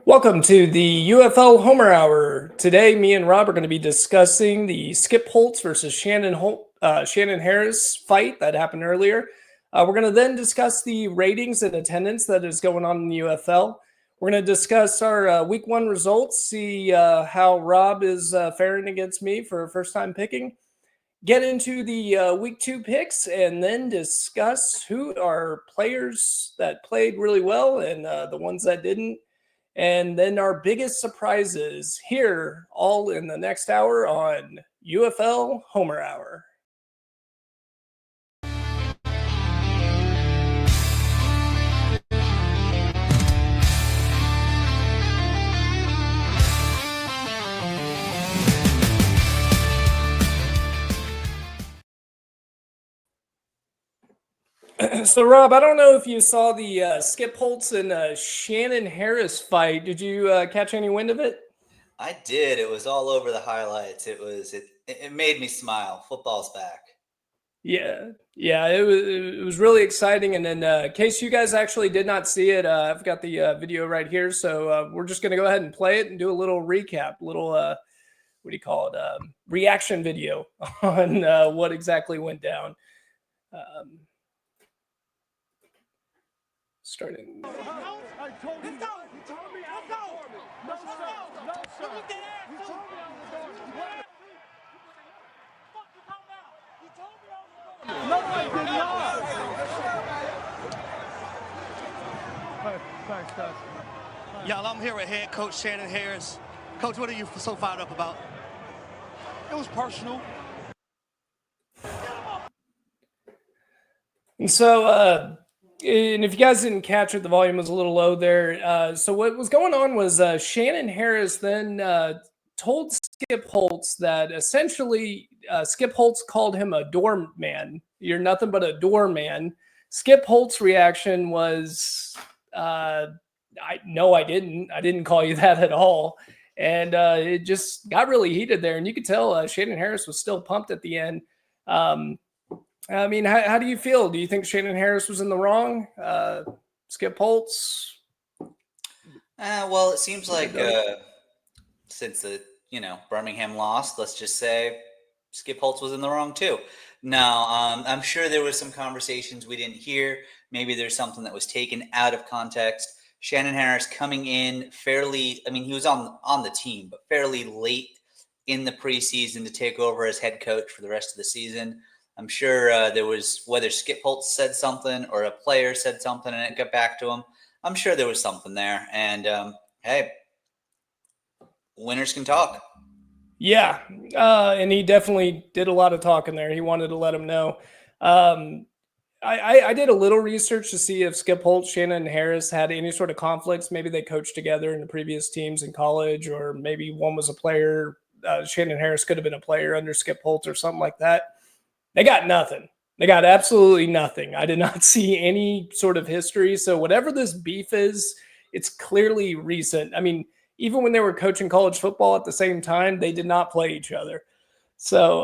Welcome to the UFL Homer Hour. Today, me and Rob are going to be discussing the Skip Holtz versus Shannon Harris fight that happened earlier. We're going to then discuss the ratings and attendance that is going on in the UFL. We're going to discuss our week one results, see how Rob is faring against me for first time picking, get into the week two picks, and then discuss who are players that played really well and the ones that didn't. And then our biggest surprises here, all in the next hour on UFL Homer Hour. So, Rob, I don't know if you saw the Skip Holtz and Shannon Harris fight. Did you catch any wind of it? I did. It was all over the highlights. It made me smile. Football's back. Yeah, it was really exciting. And then, in case you guys actually did not see it, I've got the video right here. So we're just going to go ahead and play it and do a little recap, little what do you call it? Reaction video on what exactly went down. Starting. I told you. He told me I was going. No, sir. No, sir. He told me I was going. Fuck you talking about? He told me I was going. No, I did not. Thanks, guys. Y'all, I'm here with head coach Shannon Harris. Coach, what are you so fired up about? It was personal. And so, and if you guys didn't catch it, the volume was a little low there. So what was going on was Shannon Harris then told Skip Holtz that essentially Skip Holtz called him a doorman. You're nothing but a doorman. Skip Holtz's reaction was, I didn't. I didn't call you that at all. And it just got really heated there. And you could tell Shannon Harris was still pumped at the end. I mean, how do you feel? Do you think Shannon Harris was in the wrong? Skip Holtz? Well, it seems like since Birmingham lost, let's just say Skip Holtz was in the wrong too. No, I'm sure there was some conversations we didn't hear. Maybe there's something that was taken out of context. Shannon Harris coming in fairly, he was on the team, but fairly late in the preseason to take over as head coach for the rest of the season. I'm sure there was, whether Skip Holtz said something or a player said something and it got back to him. I'm sure there was something there. And, hey, winners can talk. Yeah, and he definitely did a lot of talking there. He wanted to let him know. I did a little research to see if Skip Holtz, Shannon Harris had any sort of conflicts. Maybe they coached together in the previous teams in college, or maybe one was a player. Shannon Harris could have been a player under Skip Holtz or something like that. They got nothing. They got absolutely nothing. I did not see any sort of history. So whatever this beef is, it's clearly recent. I mean, even when they were coaching college football at the same time, they did not play each other. So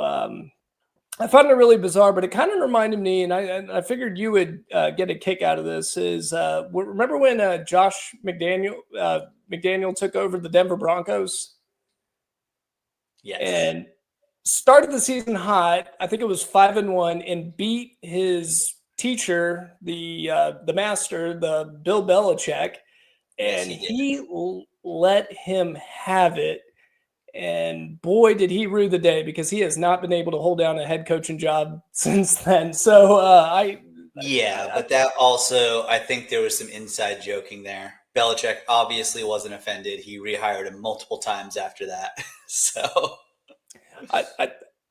I found it really bizarre, but it kind of reminded me, and I figured you would get a kick out of this, is remember when Josh McDaniel took over the Denver Broncos? Yes. And started the season hot. I think it was 5-1, and beat his teacher, the master, the Bill Belichick, and yes, he let him have it. And boy, did he rue the day, because he has not been able to hold down a head coaching job since then. So but that also, I think there was some inside joking there. Belichick obviously wasn't offended. He rehired him multiple times after that. So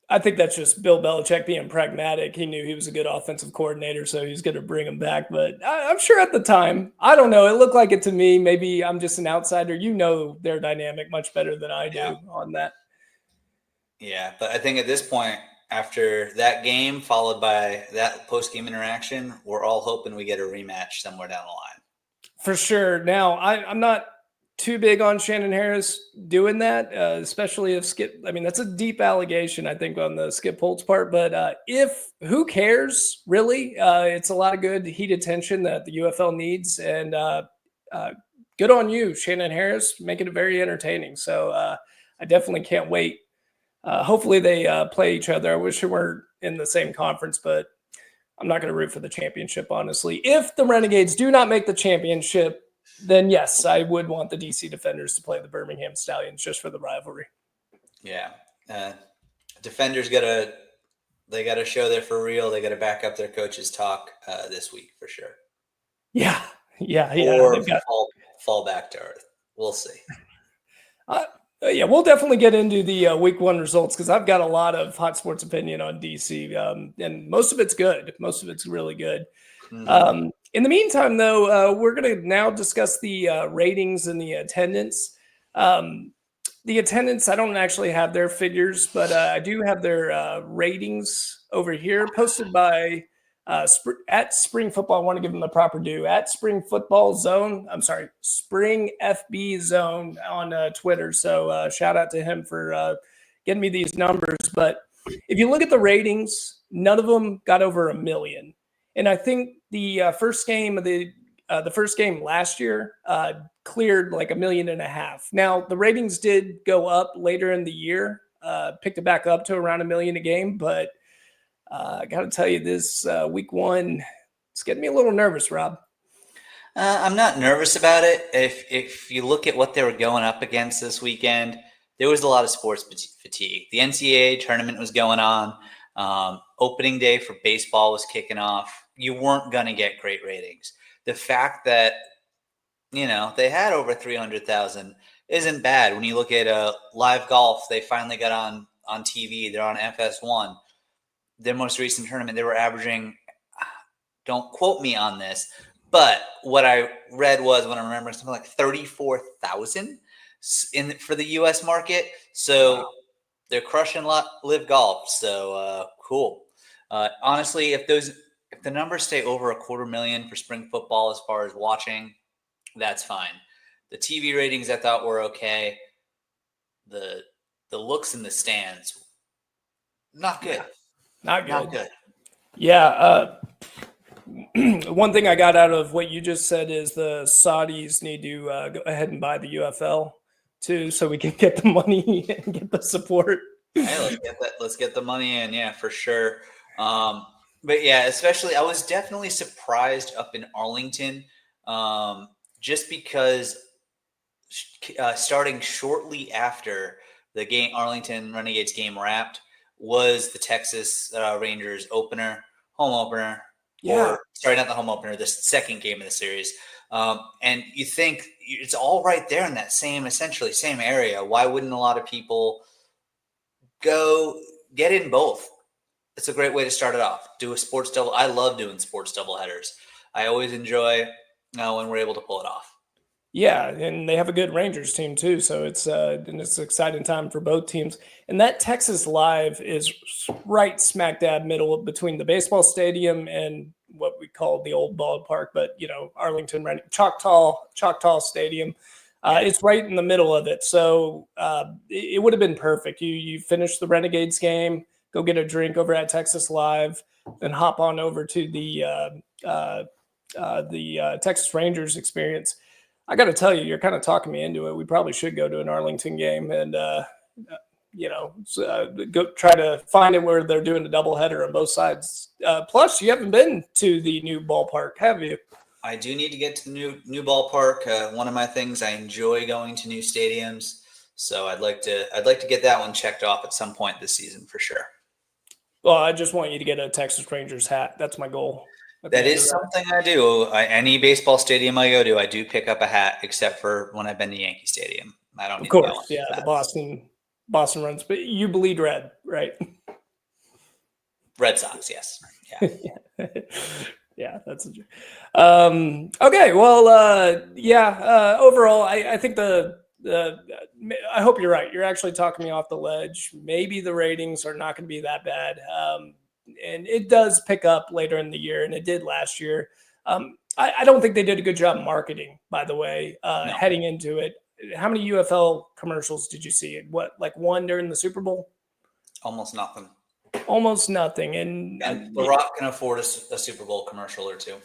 I think that's just Bill Belichick being pragmatic. He knew he was a good offensive coordinator, so he's going to bring him back. But I'm sure at the time, I don't know, it looked like it to me. Maybe I'm just an outsider. You know their dynamic much better than I do on that. Yeah, but I think at this point, after that game followed by that post-game interaction, we're all hoping we get a rematch somewhere down the line. For sure. Now, I'm not too big on Shannon Harris doing that, especially if Skip. I mean, that's a deep allegation, I think, on the Skip Holtz part. But who cares, really? It's a lot of good heated tension that the UFL needs. And good on you, Shannon Harris, making it very entertaining. So I definitely can't wait. Hopefully they play each other. I wish we weren't in the same conference, but I'm not going to root for the championship, honestly. If the Renegades do not make the championship, then yes, I would want the DC Defenders to play the Birmingham Stallions just for the rivalry. Yeah. Defenders they got to show they're for real. They got to back up their coach's talk this week for sure. Yeah. Or fall back to earth. We'll see. Yeah, we'll definitely get into the week 1 results because I've got a lot of hot sports opinion on DC, and most of it's good. Most of it's really good. Mm-hmm. In the meantime, though, we're going to now discuss the ratings and the attendance. The attendance, I don't actually have their figures, but I do have their ratings over here posted by at Spring Football. I want to give them the proper due. At Spring Football Zone. I'm sorry, Spring FB Zone on Twitter. So shout out to him for getting me these numbers. But if you look at the ratings, none of them got over 1 million. And I think the first game of the first game last year cleared like 1.5 million. Now the ratings did go up later in the year, picked it back up to around 1 million a game, but I got to tell you, this week 1, it's getting me a little nervous, Rob. I'm not nervous about it. If you look at what they were going up against this weekend, there was a lot of sports fatigue. The NCAA tournament was going on. Opening day for baseball was kicking off. You weren't going to get great ratings. The fact that, they had over 300,000 isn't bad. When you look at live golf, they finally got on TV. They're on FS1. Their most recent tournament, they were averaging, don't quote me on this, but what I read was, when I remember, something like 34,000 for the U.S. market. So wow. They're crushing live golf. So cool. Honestly, if the numbers stay over 250,000 for spring football as far as watching, that's fine. The TV ratings I thought were okay. The looks in the stands, not good. Yeah. Not good. Yeah. One thing I got out of what you just said is the Saudis need to go ahead and buy the UFL too, so we can get the money and get the support. Hey, let's get the money in. Yeah, for sure. But yeah, especially I was definitely surprised up in Arlington, just because starting shortly after the game, Arlington Renegades game wrapped, was the Texas Rangers home opener. Yeah. Or sorry, not the home opener, the second game of the series. And you think it's all right there in that essentially same area. Why wouldn't a lot of people go get in both? It's a great way to start it off. Do a sports double. I love doing sports double headers. I always enjoy when we're able to pull it off. Yeah, and they have a good Rangers team too, so it's an exciting time for both teams. And that Texas Live is right smack dab middle between the baseball stadium and what we call the old ballpark, but Arlington Choctaw Stadium. It's right in the middle of it, so it would have been perfect. You finish the Renegades game, go get a drink over at Texas Live, then hop on over to the Texas Rangers experience. I got to tell you, you're kind of talking me into it. We probably should go to an Arlington game and, go try to find it where they're doing a doubleheader on both sides. Plus, you haven't been to the new ballpark, have you? I do need to get to the new ballpark. One of my things, I enjoy going to new stadiums, so I'd like to get that one checked off at some point this season for sure. Well, I just want you to get a Texas Rangers hat. That's my goal. That is something I do. Any baseball stadium I go to, I do pick up a hat, except for when I've been to Yankee Stadium. I don't. Of course, yeah, the Boston runs, but you bleed red, right? Red Sox, yes. Yeah. Yeah, that's okay. Well, overall, I think I hope you're right. You're actually talking me off the ledge. Maybe the ratings are not going to be that bad. And it does pick up later in the year, and it did last year. I don't think they did a good job marketing, by the way, heading into it. How many UFL commercials did you see? What, like one during the Super Bowl? Almost nothing. Almost nothing. And The Rock can afford a Super Bowl commercial or two.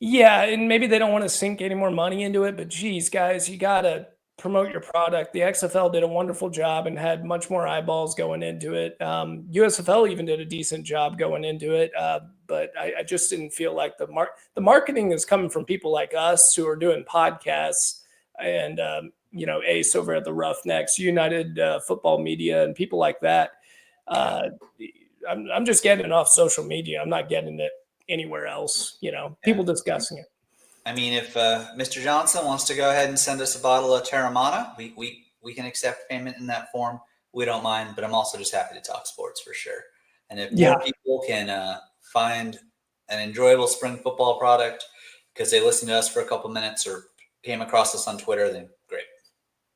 Yeah, and maybe they don't want to sink any more money into it, but geez, guys, you gotta promote your product. The XFL did a wonderful job and had much more eyeballs going into it. USFL even did a decent job going into it, but I just didn't feel like the marketing is coming from people like us who are doing podcasts and Ace over at the Roughnecks, United Football Media, and people like that. Uh, I'm just getting it off social media. I'm not getting it anywhere else, people discussing it. I mean, if Mr. Johnson wants to go ahead and send us a bottle of Terramana, we can accept payment in that form. We don't mind, but I'm also just happy to talk sports for sure. And if more people can find an enjoyable spring football product because they listened to us for a couple minutes or came across us on Twitter, then great.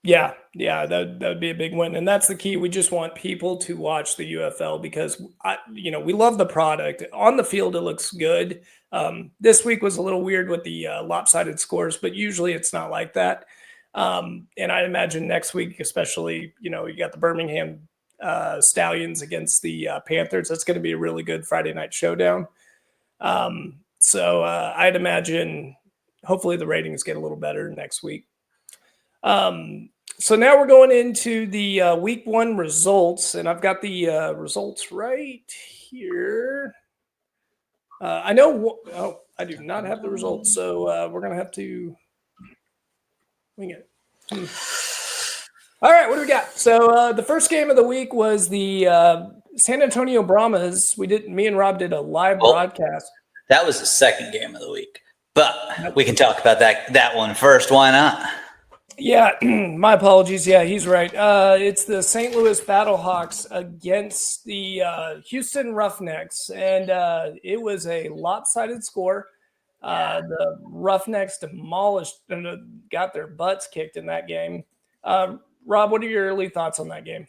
Yeah, that would be a big win, and that's the key. We just want people to watch the UFL because we love the product. On the field, it looks good. This week was a little weird with the lopsided scores, but usually it's not like that. And I imagine next week, especially, you got the Birmingham Stallions against the Panthers. That's going to be a really good Friday night showdown. So I'd imagine hopefully the ratings get a little better next week. So now we're going into the week 1 results, and I've got the results right here. I know. I do not have the results, so we're gonna have to wing it. All right, what do we got? So the first game of the week was the San Antonio Brahmas. Me and Rob did a live broadcast. That was the second game of the week, but we can talk about that one first. Why not? Yeah, my apologies. Yeah, he's right. It's the St. Louis Battlehawks against the Houston Roughnecks, and it was a lopsided score. The Roughnecks demolished and got their butts kicked in that game. Rob, what are your early thoughts on that game?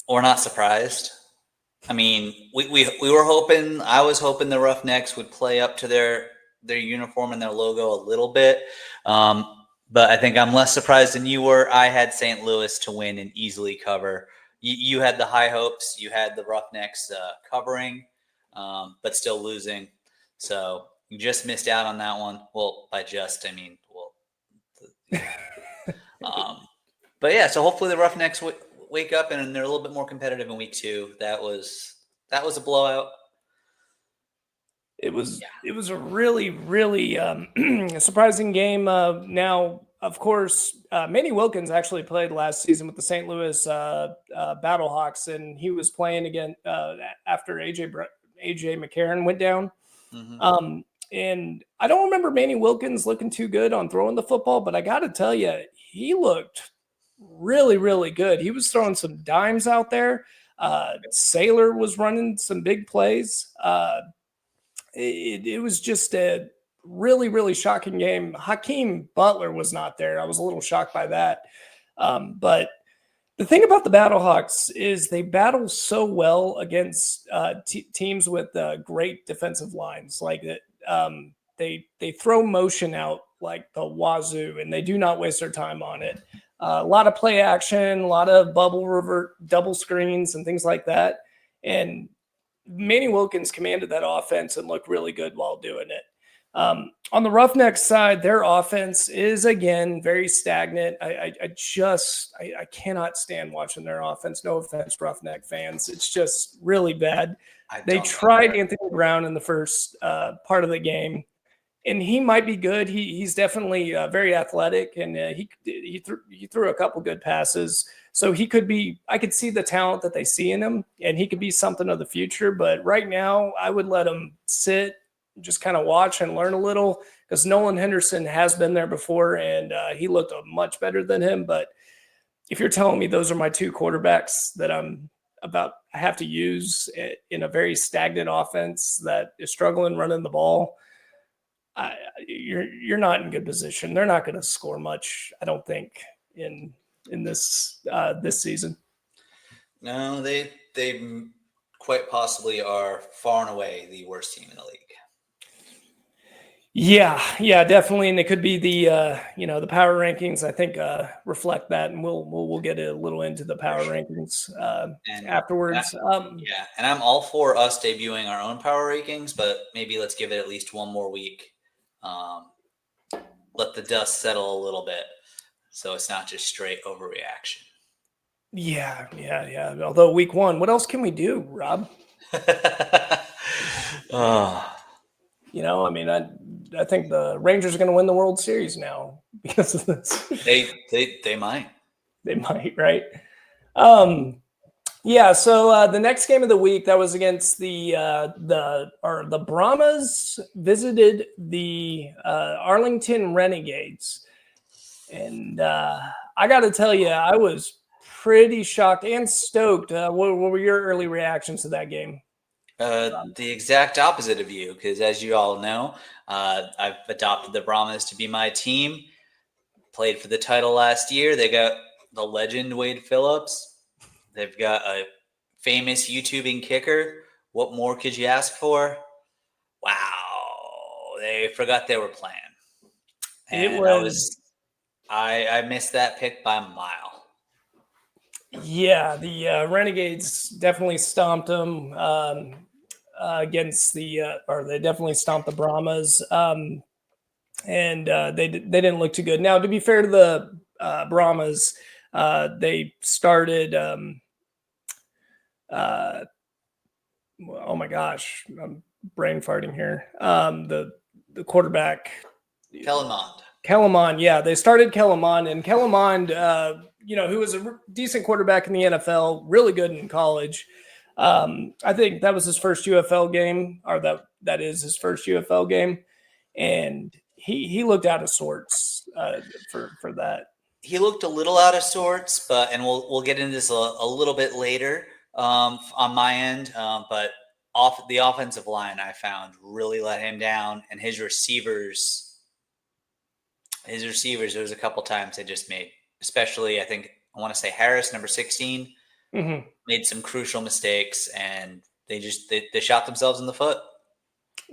We're not surprised. I mean, we were hoping. I was hoping the Roughnecks would play up to their uniform and their logo a little bit. But I think I'm less surprised than you were. I had St. Louis to win and easily cover. You had the high hopes. You had the Roughnecks covering, but still losing. So you just missed out on that one. Well, by just, I mean, but yeah, so hopefully the Roughnecks wake up and they're a little bit more competitive in week 2. That was a blowout. It was a really, really surprising game. Now, of course, Manny Wilkins actually played last season with the St. Louis Battlehawks, and he was playing again after AJ McCarron went down. Mm-hmm. And I don't remember Manny Wilkins looking too good on throwing the football, but I got to tell you, he looked really, really good. He was throwing some dimes out there. Sailor was running some big plays. It was just a really, really shocking game. Hakeem Butler was not there. I was a little shocked by that. But the thing about the Battlehawks is they battle so well against teams with great defensive lines. Like that, they throw motion out like the wazoo, and they do not waste their time on it. A lot of play action, a lot of bubble revert, double screens, and things like that. And Manny Wilkins commanded that offense and looked really good while doing it. On the Roughnecks side, their offense is, again, very stagnant. I cannot stand watching their offense. No offense, Roughneck fans. It's just really bad. They tried Anthony Brown in the first part of the game, and he might be good. He's definitely very athletic, and he threw a couple good passes. So he could be – I could see the talent that they see in him, and he could be something of the future. But right now, I would let him sit, just kind of watch and learn a little, because Nolan Henderson has been there before, and he looked much better than him. But if you're telling me those are my two quarterbacks that I have to use in a very stagnant offense that is struggling running the ball, you're not in good position. They're not going to score much, I don't think, in this season. No, they quite possibly are far and away the worst team in the league. Yeah, definitely, and it could be the the power rankings. I think reflect that, and we'll get a little into the power sure. rankings And afterwards. yeah, and I'm all for us debuting our own power rankings, but maybe let's give it at least one more week. Um, let the dust settle a little bit, so it's not just straight overreaction. Yeah. Although week one, what else can we do, Rob? Oh, I mean, I think the Rangers are going to win the World Series now because of this. they might. They might, right? Um, yeah. So the next game of the week that was against the Brahmas visited the Arlington Renegades, and I got to tell you, I was pretty shocked and stoked. What were your early reactions to that game? The exact opposite of you, because as you all know, I've adopted the Brahmas to be my team. Played for the title last year. They got the legend Wade Phillips. They've got a famous YouTubing kicker. What more could you ask for? Wow, they forgot they were playing, It and was. I missed that pick by a mile. Yeah, the Renegades definitely stomped them against or they definitely stomped the Brahmas, and they didn't look too good. Now, to be fair to the Brahmas, they started. Oh my gosh, I'm brain farting here. The quarterback. Kellermond. Kellermond, yeah, they started Kellermond, and Kellermond, who was a decent quarterback in the NFL, really good in college. I think that was his first UFL game, or that is his first UFL game, and he looked out of sorts for that. He looked a little out of sorts, and we'll get into this a little bit later on my end. But the offensive line I found really let him down, and his receivers. There was a couple times they just made, especially I want to say Harris, number 16, made some crucial mistakes, and they shot themselves in the foot.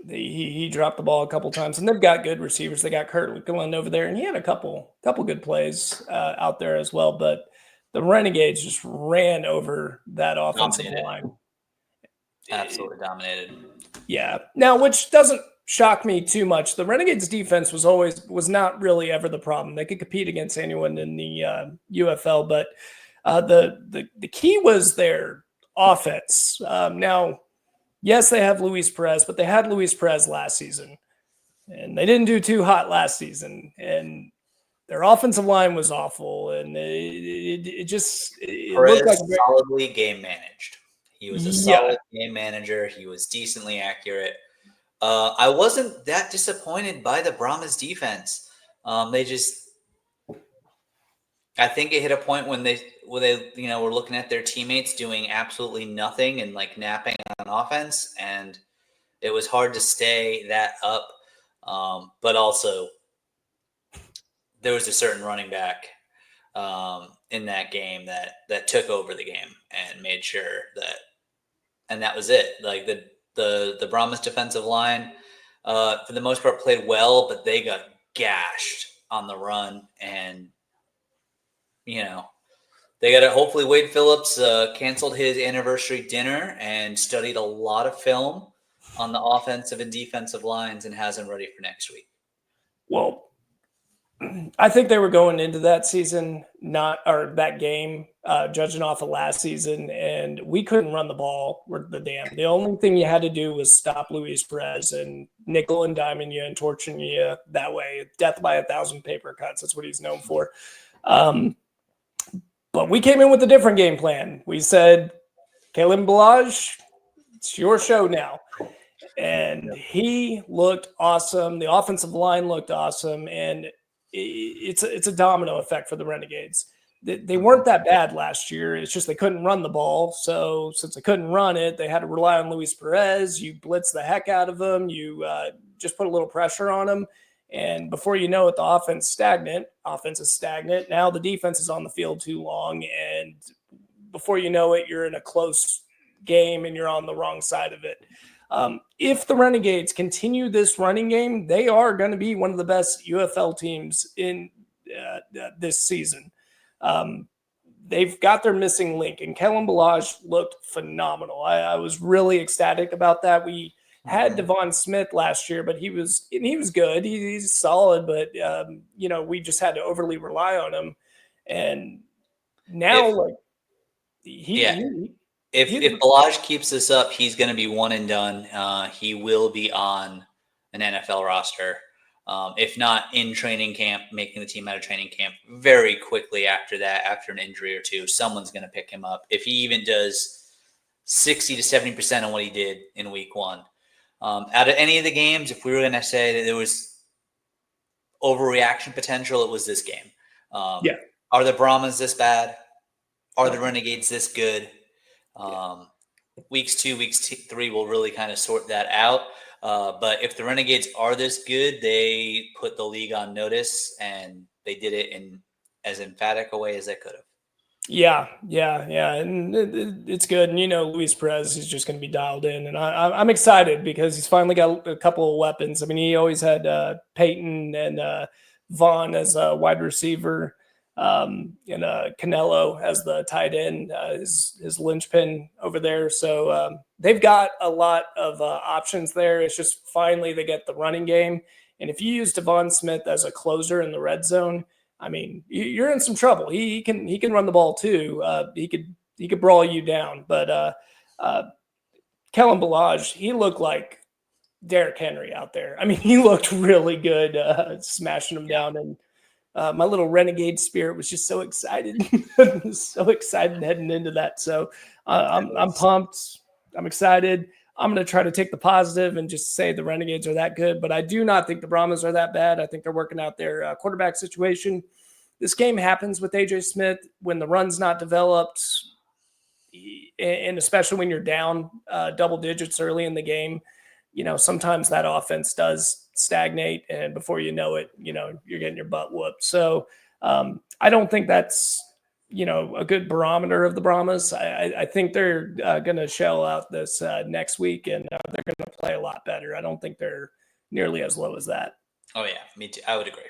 He dropped the ball a couple times, and they've got good receivers. They got Kurt going over there, and he had a couple good plays out there as well. But the Renegades just ran over that offensive line. Absolutely dominated. Yeah. Now, which doesn't shock me too much. The Renegades defense was not really ever the problem. They could compete against anyone in the UFL, but the key was their offense. Now, yes, they have Luis Perez, but they had Luis Perez last season, and they didn't do too hot last season. And their offensive line was awful, and it looked like solidly game managed. He was a solid game manager. He was decently accurate. I wasn't that disappointed by the Brahmas defense. I think it hit a point when they were looking at their teammates doing absolutely nothing and like napping on offense, and it was hard to stay that up. But also, there was a certain running back in that game that took over the game and made sure and that was it. Like the Brahmas defensive line, for the most part, played well, but they got gashed on the run, and they got it. Hopefully, Wade Phillips canceled his anniversary dinner and studied a lot of film on the offensive and defensive lines and has them ready for next week. Well, I think they were going into that season, that game, judging off of last season, and we couldn't run the ball worth the damn. The only thing you had to do was stop Luis Perez and nickel and diming you and torching you that way. Death by 1,000 paper cuts. That's what he's known for. But we came in with a different game plan. We said, Kalen Balaj, it's your show now. And he looked awesome. The offensive line looked awesome. And it's a domino effect for the Renegades. They weren't that bad last year. It's just they couldn't run the ball. So since they couldn't run it, they had to rely on Luis Perez. You blitz the heck out of them. You just put a little pressure on them. And before you know it, the offense is stagnant. Now the defense is on the field too long. And before you know it, you're in a close game and you're on the wrong side of it. If the Renegades continue this running game, they are going to be one of the best UFL teams in this season. They've got their missing link, and Kellen Balazs looked phenomenal. I was really ecstatic about that. We had Devon Smith last year, but he was good. He's solid, but we just had to overly rely on him. And now, if Balazs keeps this up, he's going to be one and done. He will be on an NFL roster. If not in training camp, making the team out of training camp very quickly after that, after an injury or two, someone's going to pick him up. If he even does 60 to 70% of what he did in week 1. Out of any of the games, if we were going to say that there was overreaction potential, it was this game. Are the Brahmas this bad? Are the Renegades this good? Weeks 2, weeks 3 will really kind of sort that out. But if the Renegades are this good, they put the league on notice, and they did it in as emphatic a way as they could have. Yeah. And it's good. And, Luis Perez is just going to be dialed in. And I'm excited because he's finally got a couple of weapons. I mean, he always had Peyton and Vaughn as a wide receiver, and Canelo as the tight end, his linchpin over there. So they've got a lot of options there. It's just finally they get the running game. And if you use Devon Smith as a closer in the red zone, I mean, you're in some trouble. He can run the ball too. He could brawl you down. But Kellen Balazs, he looked like Derrick Henry out there. I mean, he looked really good, smashing him down. And my little Renegade spirit was just so excited, so excited heading into that. So I'm pumped. I'm excited. I'm going to try to take the positive and just say the Renegades are that good, but I do not think the Brahmas are that bad. I think they're working out their quarterback situation. This game happens with AJ Smith when the run's not developed, and especially when you're down double digits early in the game. Sometimes that offense does stagnate, and before you know it, you're getting your butt whooped. So I don't think that's a good barometer of the Brahmas. I think they're going to shell out this next week, and they're going to play a lot better. I don't think they're nearly as low as that. Oh, yeah, me too. I would agree.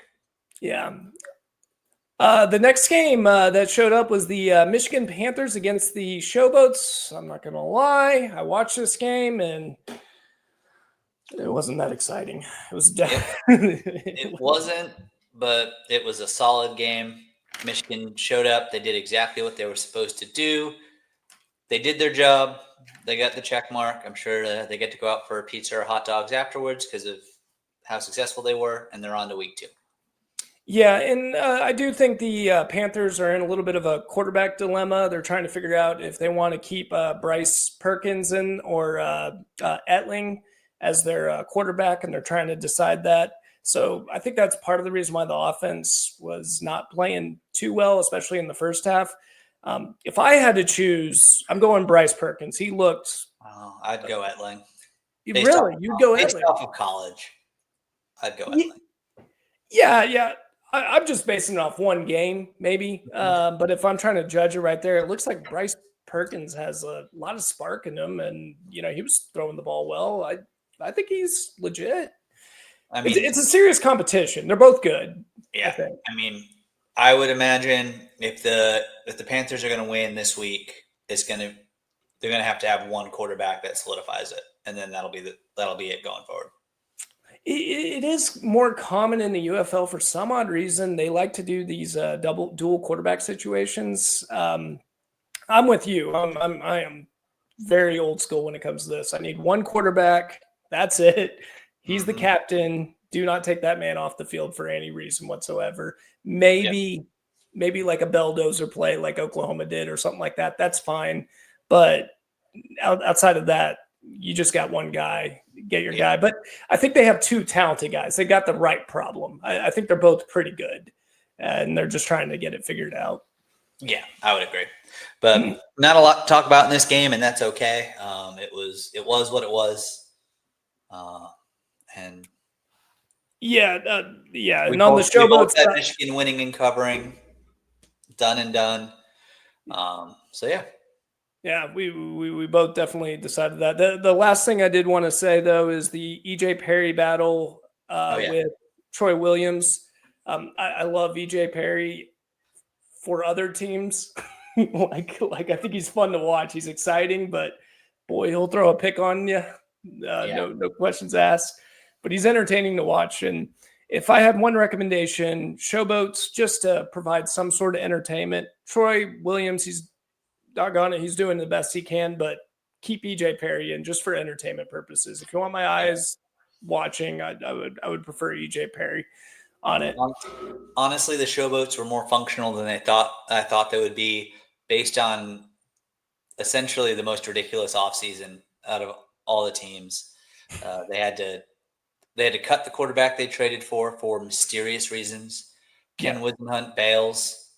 Yeah. The next game that showed up was the Michigan Panthers against the Showboats. I'm not going to lie. I watched this game, and it wasn't that exciting. It was it wasn't, but it was a solid game. Michigan showed up. They did exactly what they were supposed to do. They did their job. They got the check mark. I'm sure they get to go out for a pizza or hot dogs afterwards because of how successful they were, and they're on to week 2. Yeah, and I do think the Panthers are in a little bit of a quarterback dilemma. They're trying to figure out if they want to keep Bryce Perkins in or Etling as their quarterback, and they're trying to decide that. So I think that's part of the reason why the offense was not playing too well, especially in the first half. If I had to choose, I'm going Bryce Perkins. He looked. Oh, I'd go Etling. Really? You'd go Based Etling? off of college, I'd go Etling. Yeah. I'm just basing it off one game, maybe. But if I'm trying to judge it right there, it looks like Bryce Perkins has a lot of spark in him, and he was throwing the ball well. I think he's legit. I mean, it's a serious competition. They're both good. Yeah, I mean, I would imagine if the Panthers are going to win this week, they're going to have one quarterback that solidifies it, and then that'll be it going forward. It is more common in the UFL for some odd reason. They like to do these dual quarterback situations. I'm with you. I am very old school when it comes to this. I need one quarterback. That's it. He's the captain. Do not take that man off the field for any reason whatsoever. Maybe like a belldozer play like Oklahoma did or something like that. That's fine. But outside of that, you just got one guy. Get your guy. But I think they have two talented guys. They got the right problem. I think they're both pretty good, and they're just trying to get it figured out. Yeah, I would agree. But not a lot to talk about in this game, and that's okay. It was what it was. And yeah. And on the Showboats, Michigan winning and covering, done and done. So yeah. Yeah, we both definitely decided that. The last thing I did want to say though is the EJ Perry battle Oh yeah, with Troy Williams. I love EJ Perry for other teams. like I think he's fun to watch. He's exciting, but boy, he'll throw a pick on you. yeah. No questions asked. But he's entertaining to watch. And if I had one recommendation, Showboats just to provide some sort of entertainment. Troy Williams, he's doggone it, he's doing the best he can, but keep EJ Perry in just for entertainment purposes. If you want my eyes watching, I would prefer EJ Perry on it. Honestly, the Showboats were more functional than I thought they would be, based on essentially the most ridiculous offseason out of all the teams. They had to cut the quarterback they traded for mysterious reasons. Ken Whisenhunt bails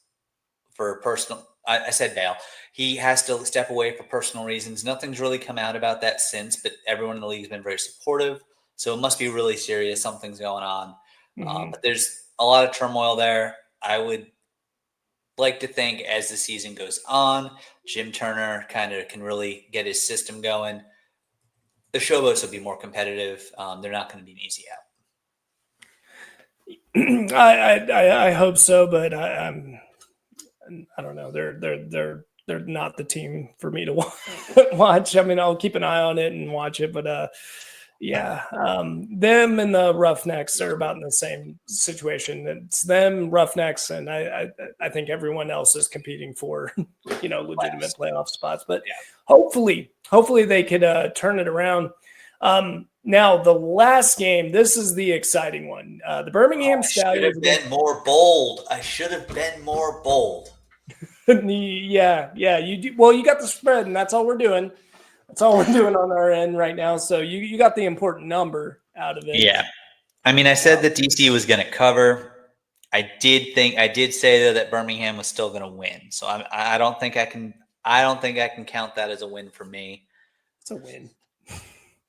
for personal. I said bail. He has to step away for personal reasons. Nothing's really come out about that since, but everyone in the league has been very supportive. So it must be really serious. Something's going on. But there's a lot of turmoil there. I would like to think as the season goes on, Jim Turner kind of can really get his system going. The Showboats will be more competitive. They're not going to be an easy out. I hope so, but I don't know. They're not the team for me to watch. I mean, I'll keep an eye on it and watch it, but them and the Roughnecks are about in the same situation. It's them, Roughnecks, and I think everyone else is competing for legitimate playoff spots. But hopefully they could turn it around. Now the last game, this is the exciting one. The Birmingham Stallions. I should have been more bold. I should have been more bold. Yeah, you do. Well, you got the spread, and that's all we're doing. That's all we're doing on our end right now. So you got the important number out of it. Yeah. I mean, I said that DC was going to cover. I did say though that Birmingham was still going to win. So I don't think I can count that as a win for me. It's a win.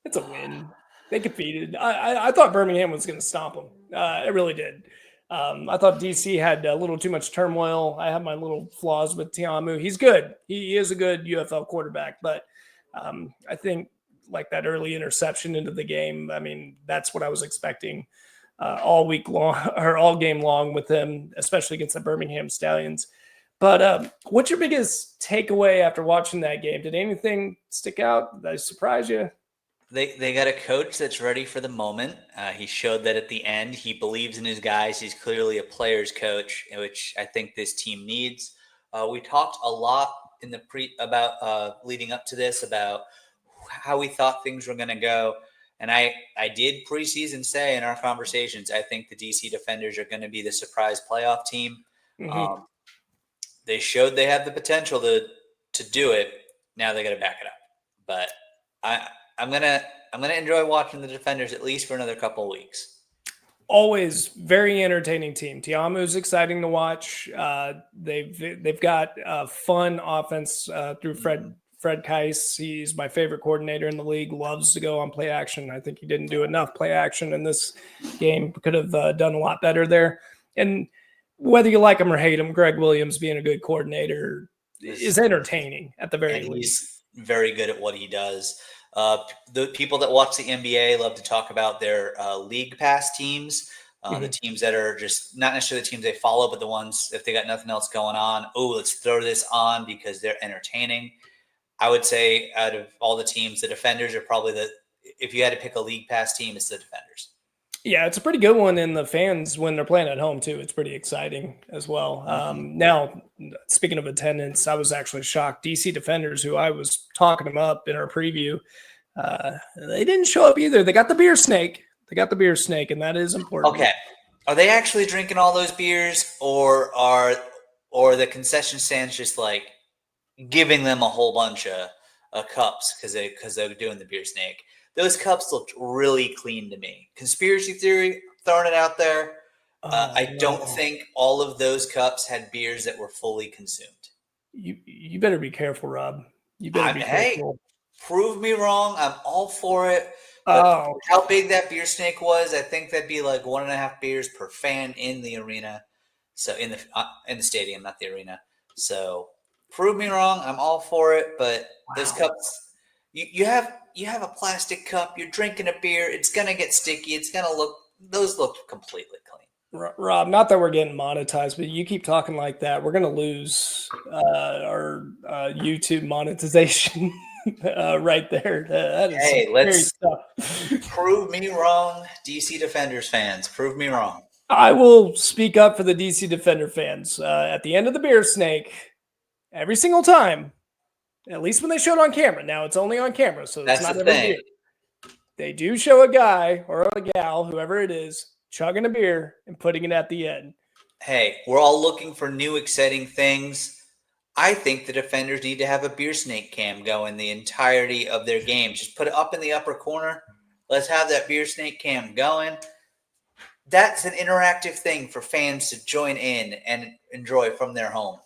It's a win. They competed. I thought Birmingham was going to stomp them. I really did. I thought DC had a little too much turmoil. I have my little flaws with Tiamu. He's good. He is a good UFL quarterback, but I think like that early interception into the game, I mean, that's what I was expecting all week long or all game long with him, especially against the Birmingham Stallions. But what's your biggest takeaway after watching that game? Did anything stick out? Did I surprise you? They got a coach that's ready for the moment. He showed that at the end. He believes in his guys. He's clearly a player's coach, which I think this team needs. We talked a lot in the about leading up to this about how we thought things were going to go. And I did preseason say in our conversations, I think the DC Defenders are going to be the surprise playoff team. Mm-hmm. They showed they have the potential to do it. Now they got to back it up. But I'm gonna enjoy watching the Defenders at least for another couple of weeks. Always very entertaining team. Tiamu's exciting to watch. They've got a fun offense through Fred Keiss. He's my favorite coordinator in the league. Loves to go on play action. I think he didn't do enough play action in this game. Could have done a lot better there. And whether you like him or hate him, Greg Williams being a good coordinator is entertaining at the very least. He's very good at what he does. The people that watch the NBA love to talk about their league pass teams, the teams that are just not necessarily the teams they follow, but the ones, if they got nothing else going on, let's throw this on because they're entertaining. I would say out of all the teams, the Defenders are probably if you had to pick a league pass team, it's the Defenders. Yeah, it's a pretty good one, and the fans, when they're playing at home, too, it's pretty exciting as well. Now, speaking of attendance, I was actually shocked. DC Defenders, who I was talking them up in our preview, they didn't show up either. They got the beer snake. And that is important. Okay. Are they actually drinking all those beers, or the concession stands just like giving them a whole bunch of cups because they're doing the beer snake? Those cups looked really clean to me. Conspiracy theory, throwing it out there. I don't think all of those cups had beers that were fully consumed. You better be careful, Rob. You better be careful. Prove me wrong. I'm all for it. But how big that beer snake was, I think that'd be like 1.5 beers per fan in the arena. So in the stadium, not the arena. So Prove me wrong. I'm all for it, but those cups, you have a plastic cup. You're drinking a beer. It's gonna get sticky. It's gonna look. Those look completely clean. Rob, not that we're getting monetized, but you keep talking like that, we're going to lose our YouTube monetization right there. That is Hey, very let's tough. prove me wrong, DC Defenders fans. Prove me wrong. I will speak up for the DC Defender fans. At the end of the beer snake, every single time, at least when they show it on camera. Now it's only on camera, so it's That's not the every thing. beer. They do show a guy or a gal, whoever it is, chugging a beer and putting it at the end. Hey, we're all looking for new, exciting things. I think the defenders need to have a beer snake cam going the entirety of their game. Just put it up in the upper corner. Let's have that beer snake cam going. That's an interactive thing for fans to join in and enjoy from their home.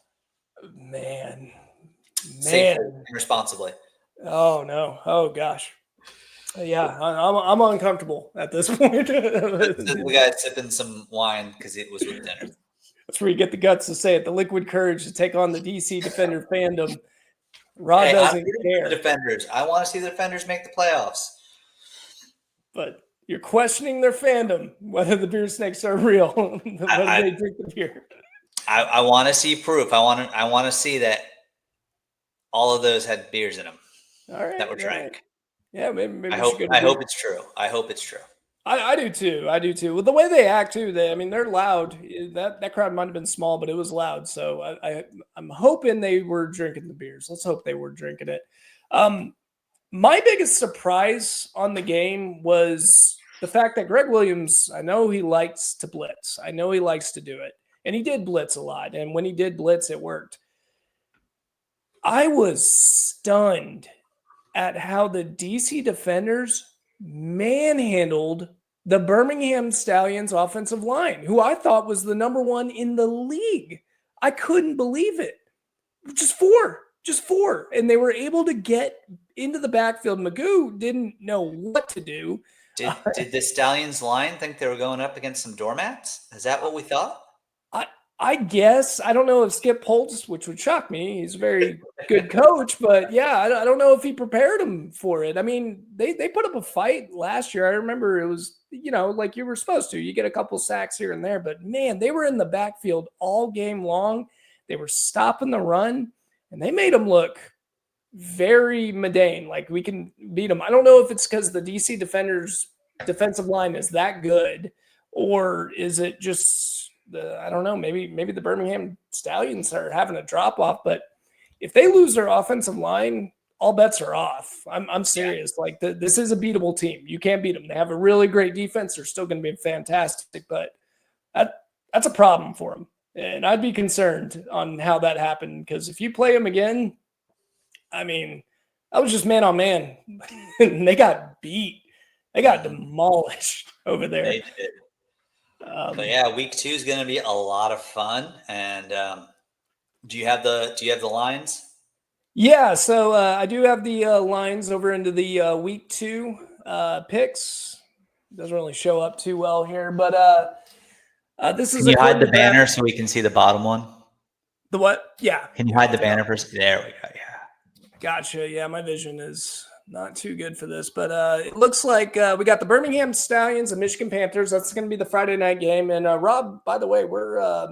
Man. Safely and responsibly. Oh, no. Oh, gosh. Yeah, I'm uncomfortable at this point. The guy sipping some wine because it was with dinner. That's where you get the guts to say it. The liquid courage to take on the DC Defender fandom. Rod Hey, doesn't I'm rooting for care. the Defenders. I want to see the Defenders make the playoffs. But you're questioning their fandom, whether the beer snakes are real, whether they drink the beer. I want to see proof. I want to see that all of those had beers in them that were drank. Right. Yeah, maybe I hope it's true. I hope it's true. I do too. I do too. With the way they act too, they're loud. That crowd might have been small, but it was loud. So I'm hoping they were drinking the beers. Let's hope they were drinking it. My biggest surprise on the game was the fact that Greg Williams, I know he likes to blitz. I know he likes to do it. And he did blitz a lot. And when he did blitz, it worked. I was stunned at how the DC Defenders manhandled the Birmingham Stallions offensive line, who I thought was the number one in the league. I couldn't believe it. Just four. And they were able to get into the backfield. Magoo didn't know what to do. Did the Stallions line think they were going up against some doormats? Is that what we thought? I guess. I don't know if Skip Holtz, which would shock me. He's a very good coach, but yeah, I don't know if he prepared him for it. I mean, they put up a fight last year. I remember it was, like you were supposed to. You get a couple sacks here and there, but man, they were in the backfield all game long. They were stopping the run, and they made them look very mundane. Like, we can beat them. I don't know if it's because the DC Defenders defensive line is that good, or is it just I don't know, maybe the Birmingham Stallions are having a drop off, but if they lose their offensive line, all bets are off. I'm serious. Yeah. Like, this is a beatable team. You can't beat them. They have a really great defense. They're still going to be fantastic, but that's a problem for them. And I'd be concerned on how that happened, because if you play them again, I mean, that was just man on man. They got beat. They got demolished over there. They did. But yeah, week 2 is going to be a lot of fun. And do you have the lines? Yeah, so I do have the lines over into the week 2 picks. Doesn't really show up too well here, but this is. Can you hide the banner so we can see the bottom one? The what? Yeah. Can you hide the banner first? There we go. Yeah. Gotcha. Yeah, my vision is not too good for this, but it looks like we got the Birmingham Stallions and Michigan Panthers. That's going to be the Friday night game. And Rob, by the way, we're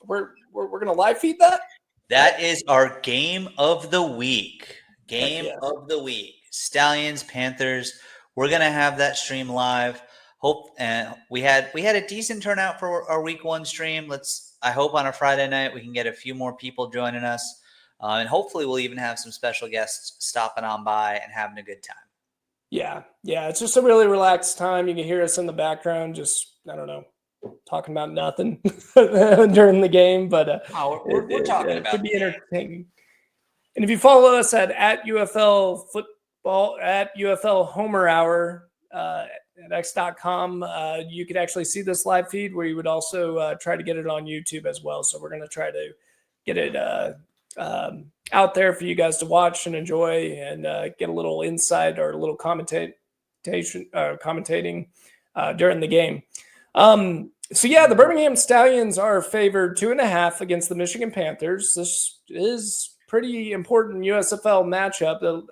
going to live feed that. That is our game of the week. Of the week. Stallions, Panthers. We're going to have that stream live. We had a decent turnout for our week 1 stream. I hope on a Friday night we can get a few more people joining us. And hopefully we'll even have some special guests stopping on by and having a good time. Yeah. It's just a really relaxed time. You can hear us in the background, just, I don't know, talking about nothing during the game. But we're talking about it could be entertaining. And if you follow us at UFL Football, at UFL Homer Hour at x.com, you could actually see this live feed, where you would also try to get it on YouTube as well. So we're going to try to get it out there for you guys to watch and enjoy, and get a little insight or a little commentating during the game. So yeah, the Birmingham Stallions are favored 2.5 against the Michigan Panthers. This is pretty important USFL matchup.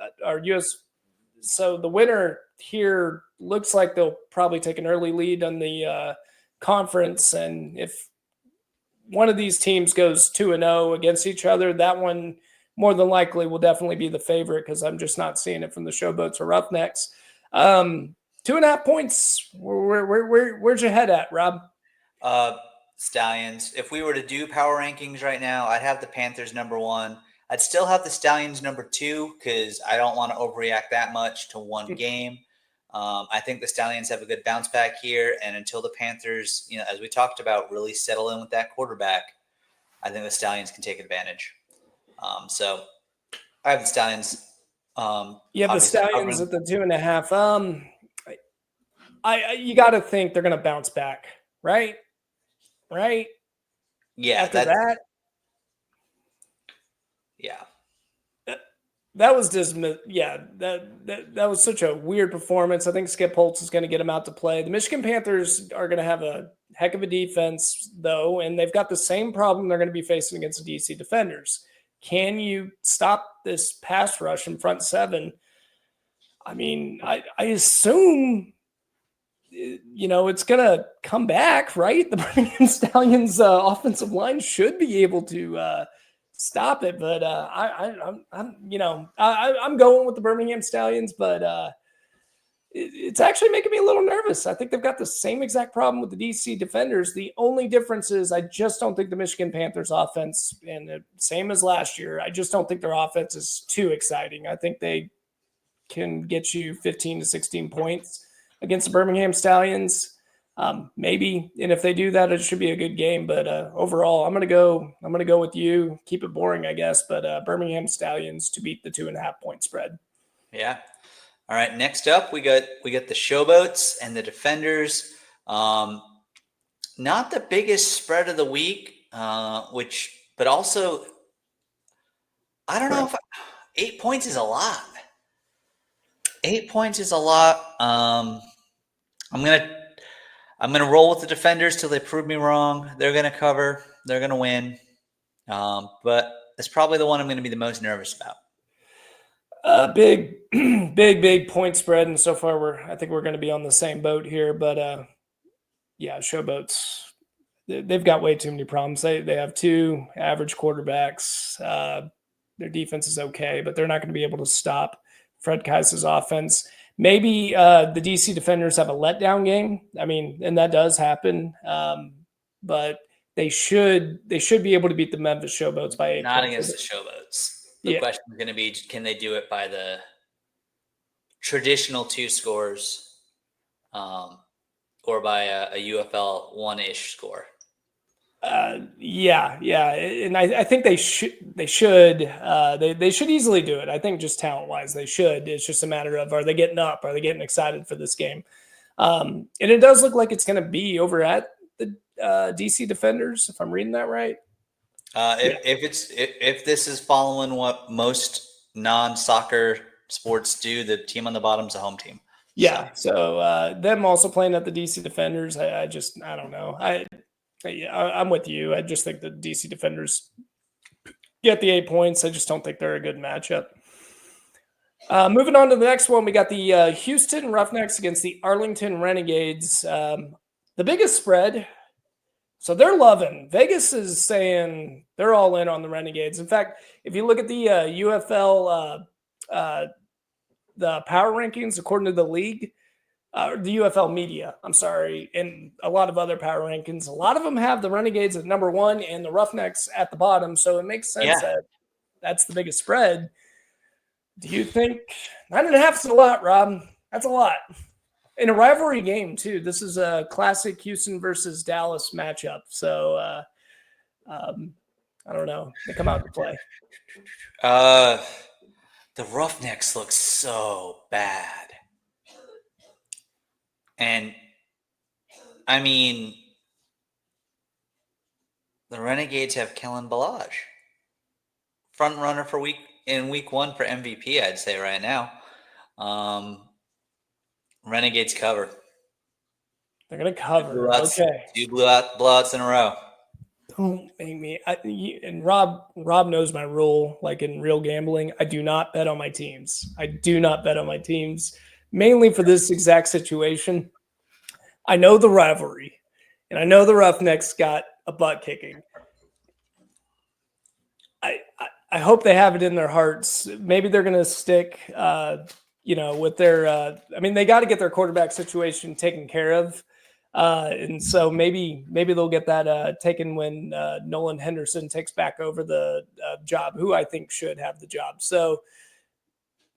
So the winner here looks like they'll probably take an early lead on the conference, and if one of these teams goes 2-0 against each other, that one more than likely will definitely be the favorite because I'm just not seeing it from the Showboats or Roughnecks. 2.5 points. Where's your head at, Rob? Stallions. If we were to do power rankings right now, I'd have the Panthers number 1. I'd still have the Stallions number 2 because I don't want to overreact that much to one game. I think the Stallions have a good bounce back here, and until the Panthers, as we talked about, really settle in with that quarterback, I think the Stallions can take advantage. So I have the Stallions. You have the Stallions at the 2.5. You got to think they're going to bounce back, right? Right? Yeah. After that. Yeah. That was just, that was such a weird performance. I think Skip Holtz is going to get him out to play. The Michigan Panthers are going to have a heck of a defense, though, and they've got the same problem they're going to be facing against the DC defenders. Can you stop this pass rush in front seven? I mean, I assume, it's going to come back, right? The Birmingham Stallions offensive line should be able to stop it, but I'm going with the Birmingham Stallions, but it's actually making me a little nervous. I think they've got the same exact problem with the DC defenders. The only difference is I just don't think the Michigan Panthers offense, and the same as last year, I just don't think their offense is too exciting. I think they can get you 15 to 16 points against the Birmingham Stallions. Maybe, and if they do that, it should be a good game. But overall, I'm gonna go with you. Keep it boring, I guess. But Birmingham Stallions to beat the 2.5 point spread. Yeah. All right. Next up, we got the Showboats and the Defenders. Not the biggest spread of the week, but also, I don't know if 8 points is a lot. 8 points is a lot. I'm gonna roll with the Defenders till they prove me wrong. They're gonna cover. They're gonna win. But it's probably the one I'm gonna be the most nervous about. Big point spread, and so far I think we're going to be on the same boat here. But Showboats, they've got way too many problems. They have 2 average quarterbacks. Their defense is okay, but they're not going to be able to stop Fred Keis's offense. Maybe the DC defenders have a letdown game. I mean, and that does happen. But they should be able to beat the Memphis Showboats by 8 Not points. against the Showboats. The question is going to be, can they do it by the traditional 2 scores or by a UFL 1-ish score? Yeah. And I think they should. They should easily do it. I think just talent-wise, they should. It's just a matter of, are they getting up? Are they getting excited for this game? And it does look like it's going to be over at the DC Defenders, if I'm reading that right. If this is following what most non-soccer sports do, the team on the bottom is a home team. Yeah. So them also playing at the DC Defenders, I don't know. I'm with you. I just think the DC Defenders get the 8 points. I just don't think they're a good matchup. Moving on to the next one, we got the Houston Roughnecks against the Arlington Renegades. The biggest spread. So they're loving. Vegas is saying they're all in on the Renegades. In fact, if you look at the UFL, the power rankings, according to the league, the UFL media, I'm sorry, and a lot of other power rankings, a lot of them have the Renegades at number 1 and the Roughnecks at the bottom. So it makes sense that that's the biggest spread. Do you think 9.5 is a lot, Rob? That's a lot. In a rivalry game, too. This is a classic Houston versus Dallas matchup. So, I don't know. They come out to play. The Roughnecks look so bad. And, I mean, the Renegades have Kellen Balaj. Front runner for week 1 for MVP, I'd say right now. Renegades cover. They're going to cover. Okay. 2 blowouts in a row. Don't make me. And Rob knows my rule. Like in real gambling, I do not bet on my teams. I do not bet on my teams, mainly for this exact situation. I know the rivalry, and I know the Roughnecks got a butt kicking. I hope they have it in their hearts. Maybe they're going to stick, with their. I mean, they got to get their quarterback situation taken care of, and so maybe they'll get that taken when Nolan Henderson takes back over the job, who I think should have the job. So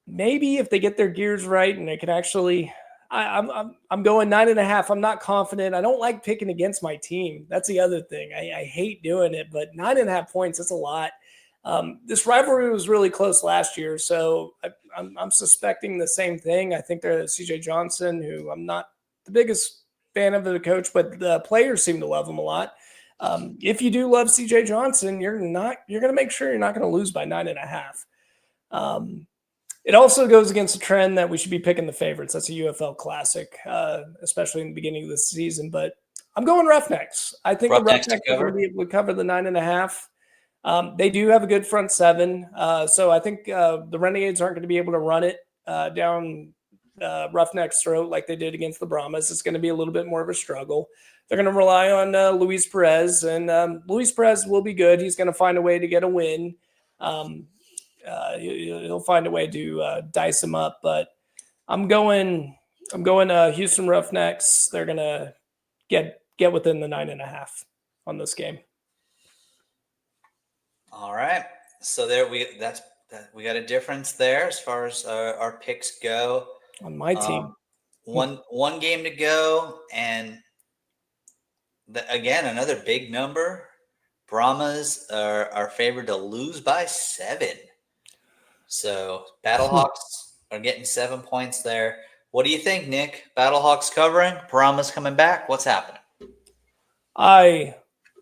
maybe if they get their gears right and they can actually. I'm going 9.5. I'm not confident. I don't like picking against my team. That's the other thing. I hate doing it, but 9.5 points, that's a lot. This rivalry was really close last year, so I'm suspecting the same thing. I think there's CJ Johnson, who I'm not the biggest fan of the coach, but the players seem to love him a lot. If you do love CJ Johnson, you're going to make sure you're not going to lose by 9.5. It also goes against the trend that we should be picking the favorites. That's a UFL classic, especially in the beginning of the season. But I'm going Roughnecks. I think the Roughnecks are going to be able to cover the 9.5. They do have a good front seven. So I think the Renegades aren't going to be able to run it down Roughneck's throat like they did against the Brahmas. It's going to be a little bit more of a struggle. They're going to rely on Luis Perez, and Luis Perez will be good. He's going to find a way to get a win. He'll find a way to dice him up, but I'm going Houston Roughnecks. They're going to get within the 9.5 on this game. All right. So we got a difference there as far as our picks go. On my team. One game to go, and again, another big number. Brahmas are favored to lose by 7. So Battlehawks are getting 7 points there. What do you think, Nick? Battlehawks covering? Brahmas coming back? What's happening? I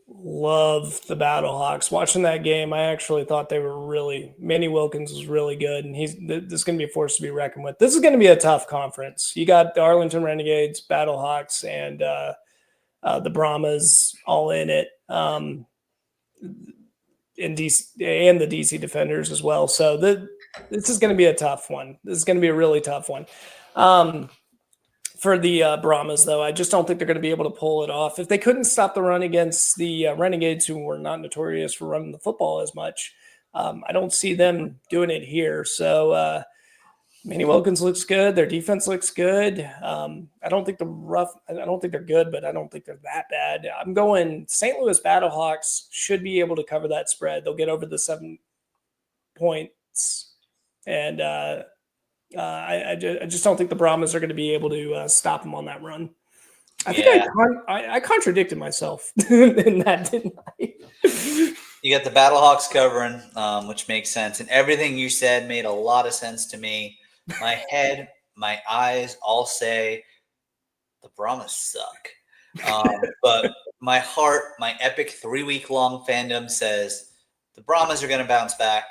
love the Battlehawks. Watching that game, I actually thought they were Manny Wilkins was really good, and this is going to be a force to be reckoned with. This is going to be a tough conference. You got the Arlington Renegades, Battlehawks, and the Brahmas all in it. In DC and the DC Defenders as well. So this is going to be a tough one. This is going to be a really tough one. For the Brahmas, though, I just don't think they're going to be able to pull it off. If they couldn't stop the run against the Renegades, who were not notorious for running the football as much, I don't see them doing it here. So Manny Wilkins looks good. Their defense looks good. I don't think they're good, but I don't think they're that bad. I'm going St. Louis Battlehawks should be able to cover that spread. They'll get over the 7 points. And I just don't think the Brahmas are going to be able to stop them on that run. I think I contradicted myself in that, didn't I? You got the Battlehawks covering, which makes sense. And everything you said made a lot of sense to me. My head, my eyes all say the Brahmas suck. But my heart, my epic 3-week-long fandom says the Brahmas are going to bounce back.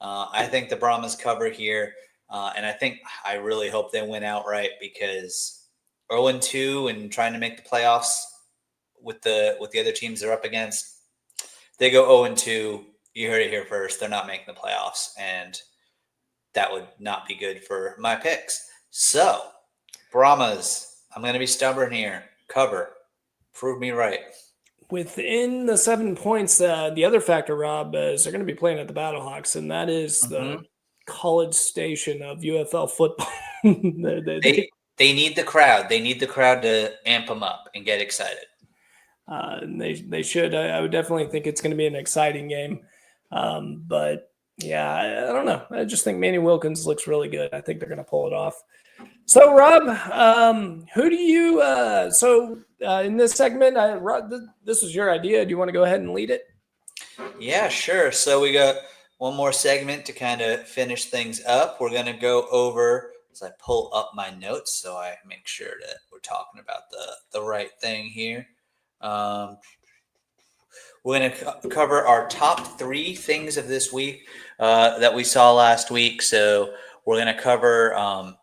I think the Brahmas cover here. And I really hope they win outright, because 0-2 and trying to make the playoffs with the other teams they're up against, they go 0-2. You heard it here first. They're not making the playoffs, and that would not be good for my picks. So, Brahmas, I'm going to be stubborn here. Cover. Prove me right. Within the 7 points, the other factor, Rob, is they're going to be playing at the Battlehawks, and that is the College Station of UFL football. They need the crowd. They need the crowd to amp them up and get excited. And they should. I would definitely think it's going to be an exciting game. But yeah, I don't know. I just think Manny Wilkins looks really good. I think they're going to pull it off. So, Rob, who do you? In this segment, Rob, this was your idea. Do you want to go ahead and lead it? Yeah, sure. So we got one more segment to kind of finish things up. We're going to go over, as I pull up my notes so I make sure that we're talking about the right thing here. We're going to cover our top 3 things of this week that we saw last week. So we're going to cover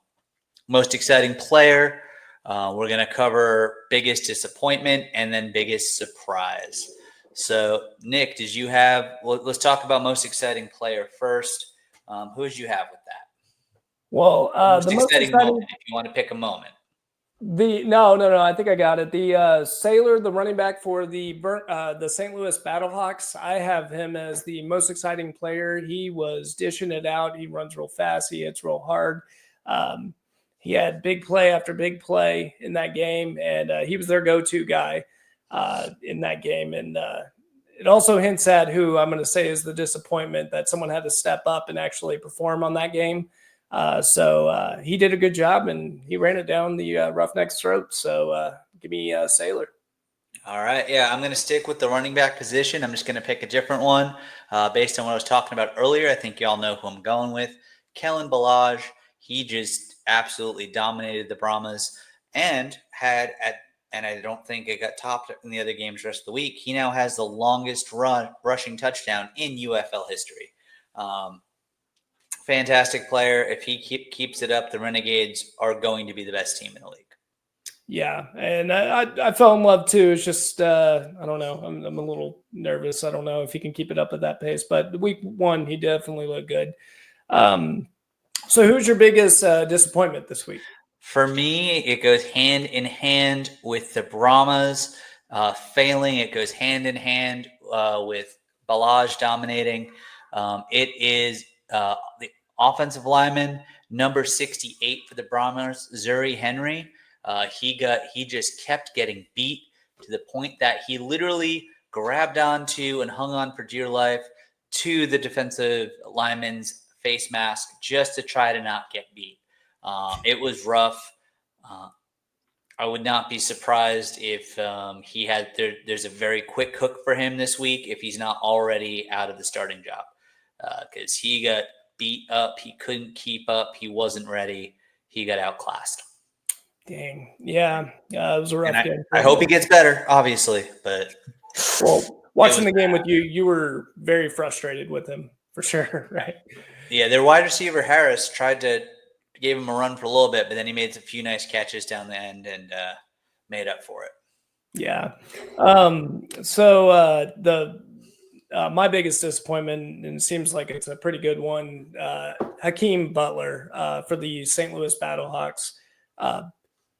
most exciting player. We're going to cover biggest disappointment and then biggest surprise. So, Nick, did you have? Well, let's talk about most exciting player first. Who did you have with that? Well, Most the most exciting exciting. moment, if you want to pick a moment. No. I think I got it. The Sailor, the running back for the St. Louis Battlehawks. I have him as the most exciting player. He was dishing it out. He runs real fast. He hits real hard. Um, he had big play after big play in that game, and he was their go-to guy in that game. And it also hints at who I'm going to say is the disappointment, that someone had to step up and actually perform on that game. So he did a good job, and he ran it down the Roughneck's throat. So give me Sailor. All right. Yeah, I'm going to stick with the running back position. I'm just going to pick a different one based on what I was talking about earlier. I think y'all know who I'm going with. Kellen Balaj. He just absolutely dominated the Brahmas and and I don't think it got topped in the other games the rest of the week. He now has the longest rushing touchdown in UFL history. Fantastic player. If he keeps it up, the Renegades are going to be the best team in the league. Yeah, and I fell in love too. It's just I don't know. I'm a little nervous. I don't know if he can keep it up at that pace. But week 1, he definitely looked good. So who's your biggest disappointment this week? For me, it goes hand in hand with the Brahmas failing. It goes hand in hand with Balaj dominating. It is the offensive lineman, number 68 for the Brahmas, Zuri Henry. He just kept getting beat to the point that he literally grabbed onto and hung on for dear life to the defensive lineman's face mask just to try to not get beat. It was rough. I would not be surprised if he had there's a very quick hook for him this week if he's not already out of the starting job, because he got beat up. He couldn't keep up. He wasn't ready. He got outclassed. Dang. Yeah. It was a rough game. I hope he gets better, obviously, but well, watching the game with you, you were very frustrated with him for sure, right? Yeah, their wide receiver Harris gave him a run for a little bit, but then he made a few nice catches down the end and made up for it. Yeah. My biggest disappointment, and it seems like it's a pretty good one, Hakeem Butler for the St. Louis Battlehawks.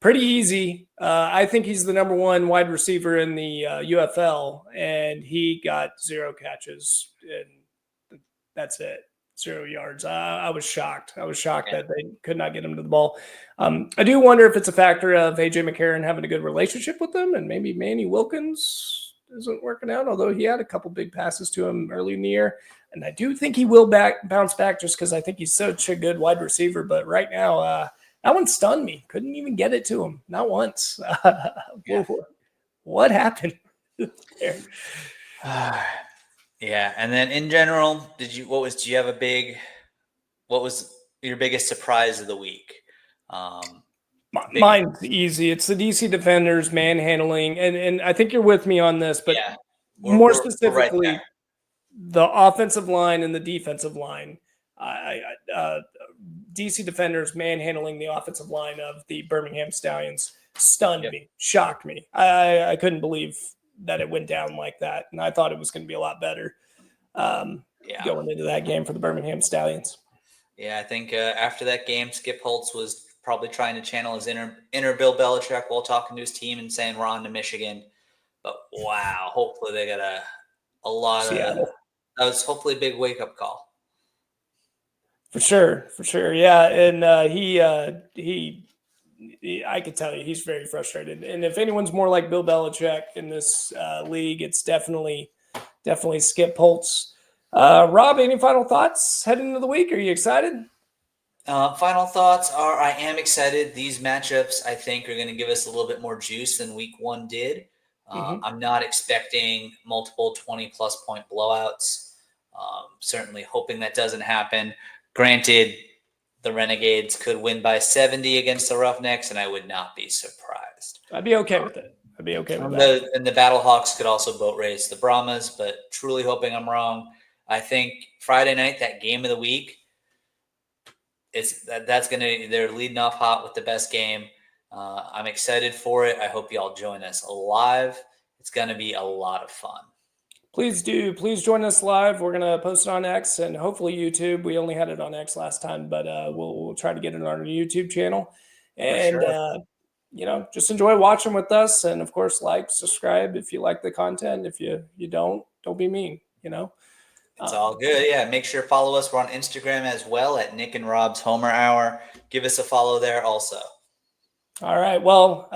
Pretty easy. I think he's the number 1 wide receiver in the UFL, and he got 0 catches, and that's it. 0 yards. I was shocked. That they could not get him to the ball. I do wonder if it's a factor of AJ McCarron having a good relationship with them, and maybe Manny Wilkins isn't working out, although he had a couple big passes to him early in the year. And I do think he will bounce back just because I think he's such a good wide receiver. But right now, that one stunned me. Couldn't even get it to him. Not once. What happened there? Yeah, and then in general, what was your biggest surprise of the week? Mine's easy. It's the DC Defenders manhandling, and I think you're with me on this, but more specifically, right the offensive line and the defensive line. DC Defenders manhandling the offensive line of the Birmingham Stallions stunned me, shocked me. I couldn't believe that it went down like that, and I thought it was going to be a lot better going into that game for the Birmingham Stallions. Yeah, I think after that game, Skip Holtz was probably trying to channel his inner Bill Belichick while talking to his team and saying we're on to Michigan. But wow, hopefully they got a lot Seattle. That was hopefully a big wake up call. For sure, yeah, and he I could tell you he's very frustrated. And if anyone's more like Bill Belichick in this league, it's definitely Skip Holtz. Rob, any final thoughts heading into the week? Are you excited? Final thoughts are I am excited. These matchups, I think, are going to give us a little bit more juice than week 1 did. I'm not expecting multiple 20-plus point blowouts. Certainly hoping that doesn't happen. Granted, the Renegades could win by 70 against the Roughnecks, and I would not be surprised. I'd be okay with it. And the Battlehawks could also boat race the Brahmas, but truly hoping I'm wrong. I think Friday night, that game of the week, they're leading off hot with the best game. I'm excited for it. I hope y'all join us live. It's going to be a lot of fun. Please do. Please join us live. We're going to post it on X and hopefully YouTube. We only had it on X last time, but we'll try to get it on our YouTube channel. And, just enjoy watching with us. And, of course, like, subscribe if you like the content. If you don't be mean, It's all good. Yeah, make sure to follow us. We're on Instagram as well at Nick and Rob's Homer Hour. Give us a follow there also. All right. Well,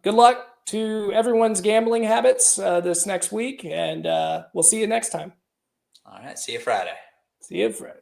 good luck to everyone's gambling habits this next week, and we'll see you next time. All right. See you Friday. See you Friday.